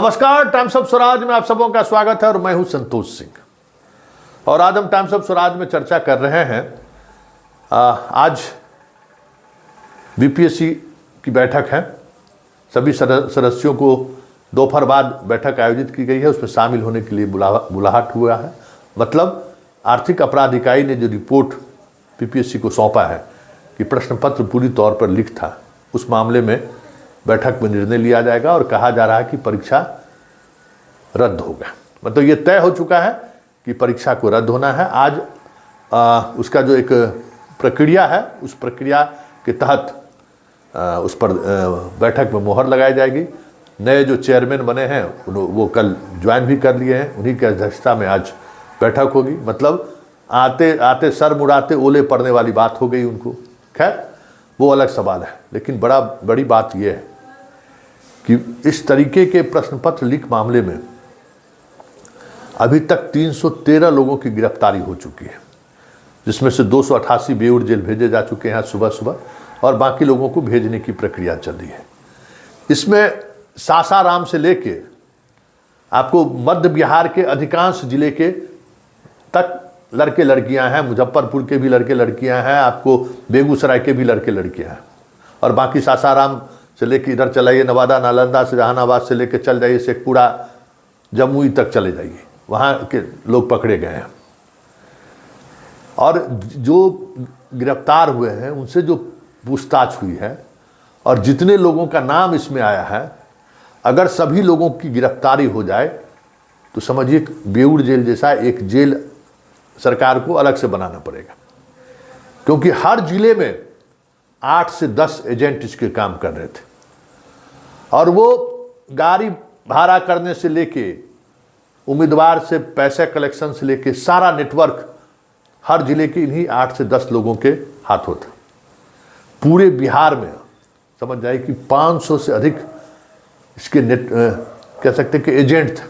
नमस्कार, times of Swaraj में आप सबों का स्वागत है और मैं हूं संतोष सिंह। और आज हम टाइम्स ऑफ स्वराज में चर्चा कर रहे हैं। आज बीपीएससी की बैठक है। सभी सदस्यों को दोपहर बाद बैठक आयोजित की गई है, उसमें शामिल होने के लिए बुलाहट हुआ है। मतलब आर्थिक अपराध इकाई ने जो रिपोर्ट बीपीएससी को सौंपा है कि प्रश्न पत्र पूरी तौर पर लीक था, उस मामले में बैठक में निर्णय लिया जाएगा और कहा जा रहा है कि परीक्षा रद्द होगा। मतलब ये तय हो चुका है कि परीक्षा को रद्द होना है। आज उसका जो एक प्रक्रिया है, उस प्रक्रिया के तहत उस पर बैठक में मोहर लगाई जाएगी। नए जो चेयरमैन बने हैं वो कल ज्वाइन भी कर लिए हैं, उन्हीं की अध्यक्षता में आज बैठक होगी। मतलब आते आते सर मुड़ाते ओले पड़ने वाली बात हो गई उनको। खैर वो अलग सवाल है, लेकिन बड़ी बात यह है कि इस तरीके के प्रश्न पत्र लीक मामले में अभी तक 313 लोगों की गिरफ्तारी हो चुकी है, जिसमें से 288 बेऊर जेल भेजे जा चुके हैं सुबह सुबह और बाकी लोगों को भेजने की प्रक्रिया चल रही है। इसमें सासाराम से लेके आपको मध्य बिहार के अधिकांश जिले के तक लड़के लड़कियां हैं, मुजफ्फरपुर के भी लड़के लड़कियां हैं, आपको बेगूसराय के भी लड़के लड़कियां हैं और बाकी सासाराम से लेके इधर चलाइए, नवादा नालंदा से जहानाबाद से लेके चल जाइए, शेखपुरा जमुई तक चले जाइए, वहाँ के लोग पकड़े गए हैं। और जो गिरफ्तार हुए हैं उनसे जो पूछताछ हुई है और जितने लोगों का नाम इसमें आया है, अगर सभी लोगों की गिरफ्तारी हो जाए तो समझिए बेऊर जेल जैसा एक जेल सरकार को अलग से बनाना पड़ेगा, क्योंकि हर जिले में 8 से 10 एजेंट इसके काम कर रहे थे और वो गाड़ी भाड़ा करने से लेके उम्मीदवार से पैसे कलेक्शन से लेके सारा नेटवर्क हर जिले के इन्हीं 8 से 10 लोगों के हाथों था। पूरे बिहार में समझ जाए कि 500 से अधिक इसके कह सकते कि एजेंट थे,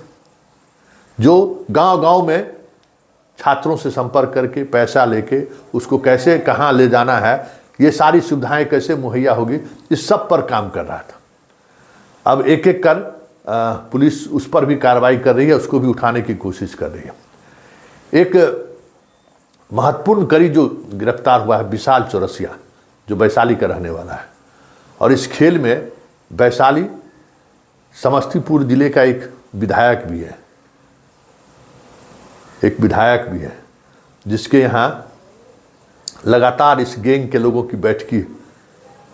जो गांव-गांव में छात्रों से संपर्क करके पैसा लेके उसको कैसे कहाँ ले जाना है, ये सारी सुविधाएं कैसे मुहैया होगी, इस सब पर काम कर रहा था। अब एक एक कर पुलिस उस पर भी कार्रवाई कर रही है, उसको भी उठाने की कोशिश कर रही है। एक महत्वपूर्ण कड़ी जो गिरफ्तार हुआ है विशाल चौरसिया, जो वैशाली का रहने वाला है और इस खेल में वैशाली समस्तीपुर जिले का एक विधायक भी है, जिसके यहाँ लगातार इस गैंग के लोगों की बैठकी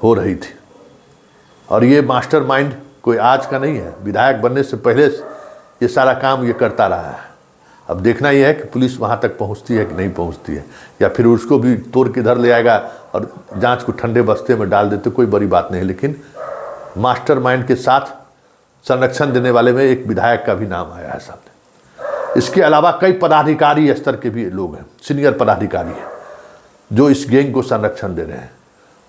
हो रही थी और ये मास्टरमाइंड कोई आज का नहीं है, विधायक बनने से पहले ये सारा काम ये करता रहा है। अब देखना यह है कि पुलिस वहाँ तक पहुँचती है कि नहीं पहुँचती है, या फिर उसको भी तोड़ के इधर ले आएगा और जांच को ठंडे बस्ते में डाल देते, कोई बड़ी बात नहीं है। लेकिन मास्टरमाइंड के साथ संरक्षण देने वाले में एक विधायक का भी नाम आया है सामने। इसके अलावा कई पदाधिकारी स्तर के भी लोग हैं, सीनियर पदाधिकारी हैं, जो इस गैंग को संरक्षण दे रहे हैं।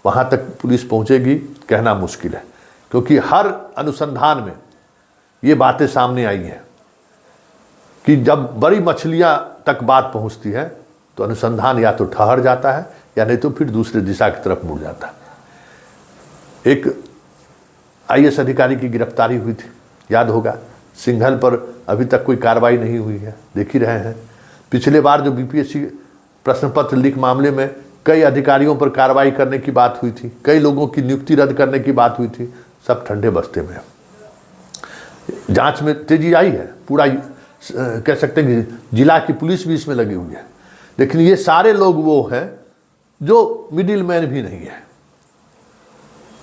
वहाँ तक पुलिस पहुँचेगी कहना मुश्किल है, क्योंकि हर अनुसंधान में ये बातें सामने आई हैं कि जब बड़ी मछलियाँ तक बात पहुँचती है तो अनुसंधान या तो ठहर जाता है या नहीं तो फिर दूसरे दिशा की तरफ मुड़ जाता है। एक आईएएस अधिकारी की गिरफ्तारी हुई थी, याद होगा, सिंघल पर अभी तक कोई कार्रवाई नहीं हुई है, देख ही रहे हैं। पिछले बार जो बीपीएससी प्रश्न पत्र लीक मामले में कई अधिकारियों पर कार्रवाई करने की बात हुई थी, कई लोगों की नियुक्ति रद्द करने की बात हुई थी, सब ठंडे बस्ते में। जांच में तेजी आई है, पूरा कह सकते हैं कि जिला की पुलिस भी इसमें लगी हुई है। लेकिन ये सारे लोग वो हैं जो मिडिल मैन भी नहीं है,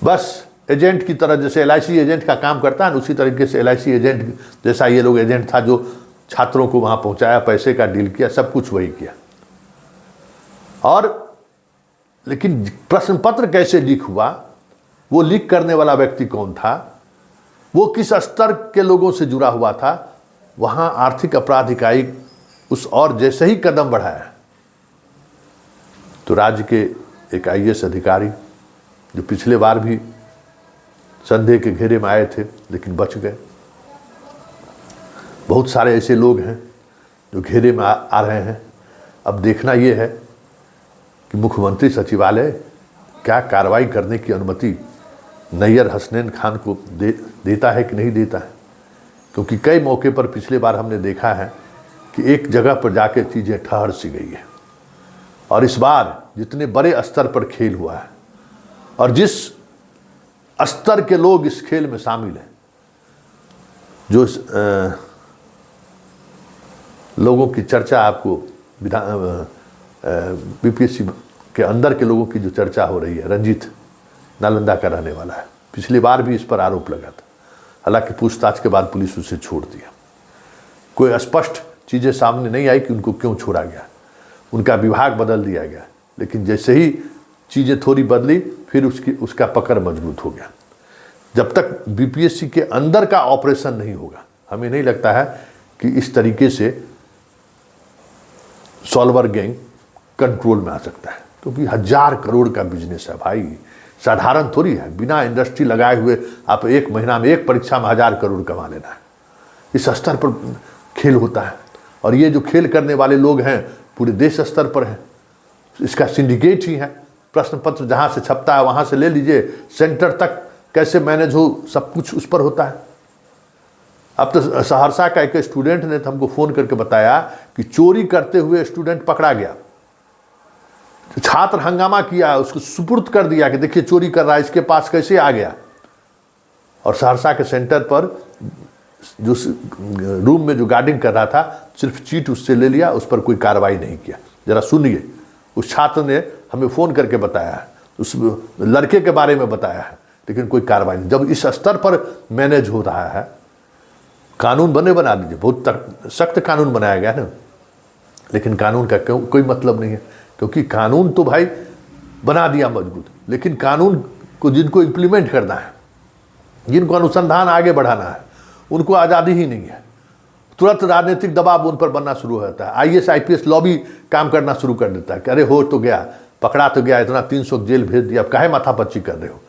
बस एजेंट की तरह, जैसे एलआईसी एजेंट का काम करता है, उसी तरीके से एलआईसी एजेंट जैसा ये लोग एजेंट था, जो छात्रों को वहाँ पहुँचाया, पैसे का डील किया, सब कुछ वही किया। और लेकिन प्रश्न पत्र कैसे लीक हुआ, वो लीक करने वाला व्यक्ति कौन था, वो किस स्तर के लोगों से जुड़ा हुआ था, वहाँ आर्थिक अपराध इकाई उस और जैसे ही कदम बढ़ाया तो राज्य के एक आईएएस अधिकारी, जो पिछले बार भी संदेह के घेरे में आए थे लेकिन बच गए, बहुत सारे ऐसे लोग हैं जो घेरे में आ रहे हैं। अब देखना ये है कि मुख्यमंत्री सचिवालय क्या कार्रवाई करने की अनुमति नैयर हसनैन खान को देता है कि नहीं देता है। क्योंकि कई मौके पर पिछले बार हमने देखा है कि एक जगह पर जाकर चीज़ें ठहर सी गई है, और इस बार जितने बड़े स्तर पर खेल हुआ है और जिस स्तर के लोग इस खेल में शामिल हैं, जो लोगों की चर्चा आपको बीपीएससी के अंदर के लोगों की जो चर्चा हो रही है, रंजीत नालंदा का रहने वाला है, पिछली बार भी इस पर आरोप लगा था, हालांकि पूछताछ के बाद पुलिस उसे छोड़ दिया। कोई स्पष्ट चीज़ें सामने नहीं आई कि उनको क्यों छोड़ा गया, उनका विभाग बदल दिया गया, लेकिन जैसे ही चीज़ें थोड़ी बदली फिर उसका पकड़ मजबूत हो गया। जब तक बीपीएससी के अंदर का ऑपरेशन नहीं होगा, हमें नहीं लगता है कि इस तरीके से सॉल्वर गैंग कंट्रोल में आ सकता है, क्योंकि 1000 करोड़ का बिजनेस है भाई, साधारण थोड़ी है। बिना इंडस्ट्री लगाए हुए आप एक महीना में एक परीक्षा में 1000 करोड़ कमा लेना है, इस स्तर पर खेल होता है। और ये जो खेल करने वाले लोग हैं पूरे देश स्तर पर हैं, इसका सिंडिकेट ही है। प्रश्न पत्र जहाँ से छपता है वहाँ से ले लीजिए, सेंटर तक कैसे मैनेज हो, सब कुछ उस पर होता है। अब तो सहरसा का एक स्टूडेंट ने तो हमको फ़ोन करके बताया कि चोरी करते हुए स्टूडेंट पकड़ा गया, छात्र हंगामा किया, उसको सुपुर्द कर दिया कि देखिए चोरी कर रहा है, इसके पास कैसे आ गया। और सहरसा के सेंटर पर जो रूम में जो गार्डिंग कर रहा था, सिर्फ चीट उससे ले लिया, उस पर कोई कार्रवाई नहीं किया। जरा सुनिए, उस छात्र ने हमें फ़ोन करके बताया है, उस लड़के के बारे में बताया है, लेकिन कोई कार्रवाई नहीं। जब इस स्तर पर मैनेज हो रहा है, कानून बना दीजिए, बहुत सख्त कानून बनाया गया ना, लेकिन कानून का कोई मतलब नहीं है, क्योंकि कानून तो भाई बना दिया मजबूत, लेकिन कानून को जिनको इम्प्लीमेंट करना है, जिनको अनुसंधान आगे बढ़ाना है, उनको आज़ादी ही नहीं है। तुरंत राजनीतिक दबाव उन पर बनना शुरू हो जाता है। आईएएस आईपीएस लॉबी काम करना शुरू कर देता है कि अरे हो तो गया, पकड़ा तो गया, इतना 300 जेल भेज दिया, अब काहे माथापच्ची कर रहे हो,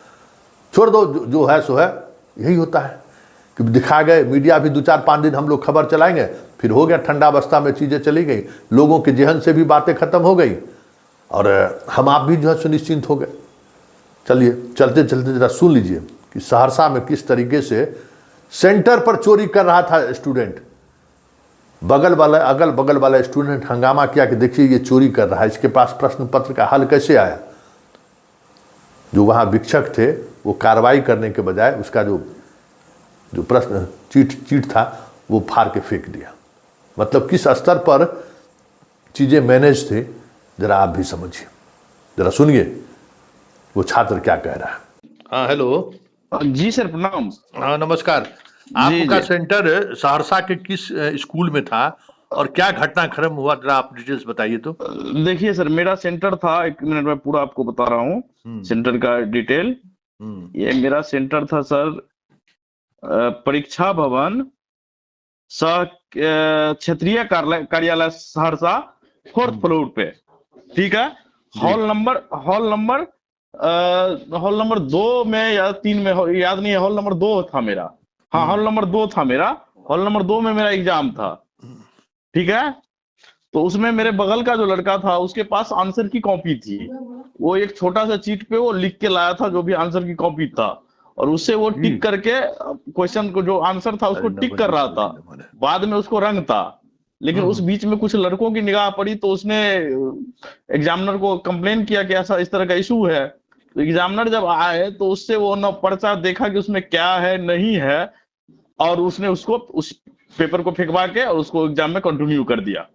छोड़ दो, जो है सो है। यही होता है कि दिखा गए, मीडिया भी 2-4-5 दिन हम लोग खबर चलाएंगे, फिर हो गया ठंडा अवस्था में चीज़ें चली गई, लोगों के जहन से भी बातें खत्म हो गई, और हम आप भी जो है सुनिश्चिंत हो गए। चलिए चलते चलते जरा सुन लीजिए कि सहरसा में किस तरीके से सेंटर पर चोरी कर रहा था स्टूडेंट। अगल बगल वाला स्टूडेंट हंगामा किया कि देखिए ये चोरी कर रहा है, इसके पास प्रश्न पत्र का हल कैसे आया। जो वहाँ वीक्षक थे वो कार्रवाई करने के बजाय उसका जो प्रश्न चीट था वो फाड़ के फेंक दिया। मतलब किस स्तर पर चीज़ें मैनेज थे, जरा आप भी समझिए, जरा सुनिए वो छात्र क्या कह रहा है। हाँ हेलो जी सर, प्रणाम। हाँ नमस्कार। आपका सेंटर सहरसा के किस स्कूल में था और क्या घटनाक्रम हुआ, जरा आप डिटेल्स बताइए। तो देखिए सर, मेरा सेंटर था, 1 मिनट में पूरा आपको बता रहा हूँ सेंटर का डिटेल। ये मेरा सेंटर था सर, परीक्षा भवन क्षेत्रीय कार्यालय सहरसा 4th फ्लोर पे, ठीक है। हॉल नंबर 2 में या 3 में, याद नहीं है, हॉल नंबर 2 था मेरा। हाँ, हॉल नंबर 2 था मेरा, हॉल नंबर 2 में मेरा एग्जाम था, ठीक है। तो उसमें मेरे बगल का जो लड़का था उसके पास आंसर की कॉपी थी, वो एक छोटा सा चीट पे वो लिख के लाया था जो भी आंसर की कॉपी था, और उससे वो टिक करके क्वेश्चन को जो आंसर था उसको टिक कर रहा था। बाद में उसको रंग था, लेकिन उस बीच में कुछ लड़कों की निगाह पड़ी तो उसने एग्जामिनर को कंप्लेन किया कि ऐसा इस तरह का इशू है। तो एग्जामिनर जब आए तो उससे वो न पर्चा देखा कि उसमें क्या है नहीं है, और उसने उसको उस पेपर को फेंकवा के और उसको एग्जाम में कंटिन्यू कर दिया।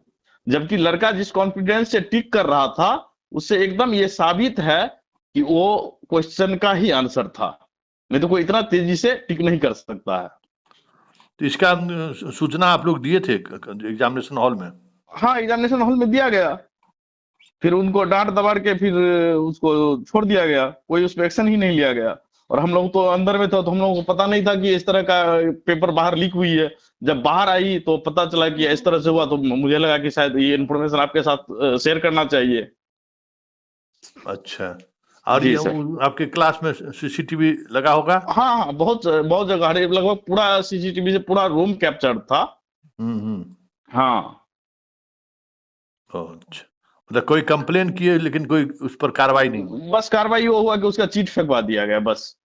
जबकि लड़का जिस कॉन्फिडेंस से टिक कर रहा था उससे एकदम ये साबित है कि वो क्वेश्चन का ही आंसर था, नहीं तो कोई इतना तेजी से टिक नहीं कर सकता है। तो इसका सूचना आप लोग दिए थे एग्जामिनेशन हॉल में? हाँ, एग्जामिनेशन हॉल में दिया गया, फिर उनको डांट दबाड़ के फिर उसको छोड़ दिया गया, कोई उस पर एक्शन ही नहीं लिया गया। और हम लोग तो अंदर में था तो हम लोगों को पता नहीं था कि इस तरह का पेपर बाहर लीक हुई है। जब बाहर आई तो पता चला कि इस तरह से हुआ, तो मुझे लगा कि शायद ये इन्फॉर्मेशन आपके साथ शेयर करना चाहिए। अच्छा, और ये आपके क्लास में सीसीटीवी लगा होगा? हाँ, बहुत जगह, लगभग पूरा सीसीटीवी से पूरा रूम कैप्चर्ड था। हाँ। अच्छा, मतलब कोई कंप्लेन किए लेकिन कोई उस पर कार्रवाई नहीं? बस कार्रवाई वो हुआ कि उसका चीट फेंकवा दिया गया, बस।